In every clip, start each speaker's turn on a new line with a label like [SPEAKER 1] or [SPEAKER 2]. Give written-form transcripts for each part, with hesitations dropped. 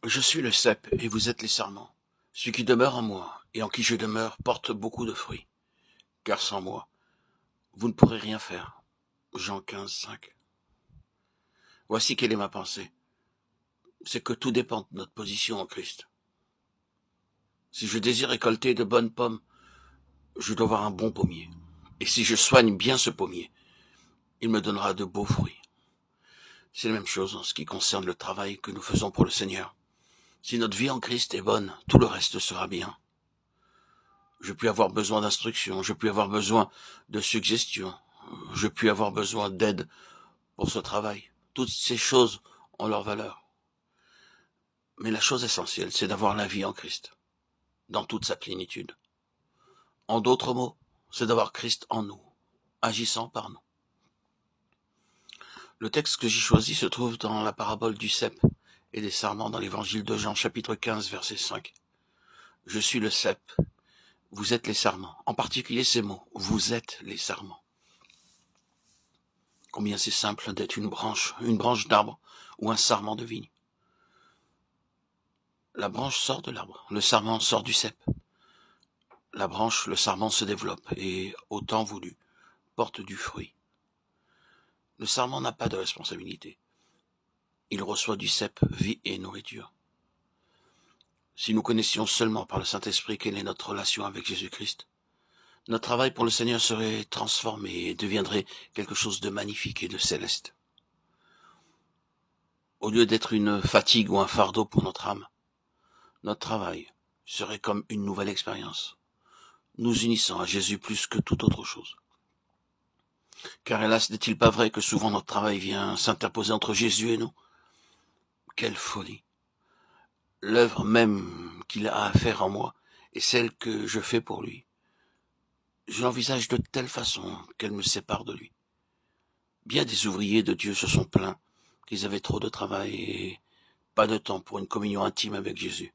[SPEAKER 1] Je suis le cep, et vous êtes les sarments. Celui qui demeure en moi, et en qui je demeure, porte beaucoup de fruits. Car sans moi, vous ne pourrez rien faire. Jean 15, 5. Voici quelle est ma pensée. C'est que tout dépend de notre position en Christ. Si je désire récolter de bonnes pommes, je dois avoir un bon pommier. Et si je soigne bien ce pommier, il me donnera de beaux fruits. C'est la même chose en ce qui concerne le travail que nous faisons pour le Seigneur. Si notre vie en Christ est bonne, tout le reste sera bien. Je puis avoir besoin d'instruction, je puis avoir besoin de suggestions, je puis avoir besoin d'aide pour ce travail. Toutes ces choses ont leur valeur. Mais la chose essentielle, c'est d'avoir la vie en Christ, dans toute sa plénitude. En d'autres mots, c'est d'avoir Christ en nous, agissant par nous. Le texte que j'ai choisi se trouve dans la parabole du cep et des sarments dans l'évangile de Jean, chapitre 15, verset 5. Je suis le cep, vous êtes les sarments. En particulier ces mots, vous êtes les sarments. Combien c'est simple d'être une branche d'arbre ou un sarment de vigne. La branche sort de l'arbre, le sarment sort du cep. La branche, le sarment se développe et, au temps voulu, porte du fruit. Le sarment n'a pas de responsabilité. Il reçoit du cep, vie et nourriture. Si nous connaissions seulement par le Saint-Esprit quelle est notre relation avec Jésus-Christ, notre travail pour le Seigneur serait transformé et deviendrait quelque chose de magnifique et de céleste. Au lieu d'être une fatigue ou un fardeau pour notre âme, notre travail serait comme une nouvelle expérience, nous unissant à Jésus plus que toute autre chose. Car hélas, n'est-il pas vrai que souvent notre travail vient s'interposer entre Jésus et nous? Quelle folie! L'œuvre même qu'il a à faire en moi est celle que je fais pour lui. Je l'envisage de telle façon qu'elle me sépare de lui. Bien des ouvriers de Dieu se sont plaints qu'ils avaient trop de travail et pas de temps pour une communion intime avec Jésus,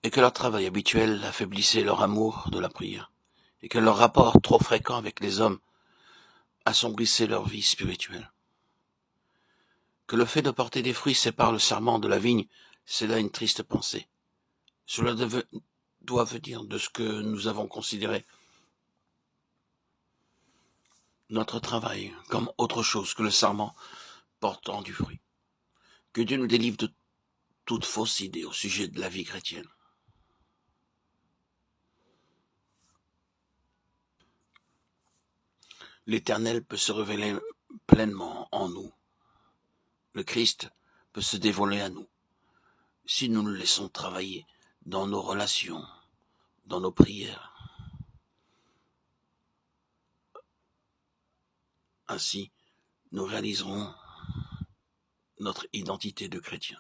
[SPEAKER 1] et que leur travail habituel affaiblissait leur amour de la prière, et que leur rapport trop fréquent avec les hommes assombrissait leur vie spirituelle. Que le fait de porter des fruits sépare le sarment de la vigne, c'est là une triste pensée. Cela doit venir de ce que nous avons considéré notre travail comme autre chose que le sarment portant du fruit. Que Dieu nous délivre de toute fausse idée au sujet de la vie chrétienne. L'Éternel peut se révéler pleinement en nous. Le Christ peut se dévoiler à nous si nous le laissons travailler dans nos relations, dans nos prières. Ainsi, nous réaliserons notre identité de chrétien.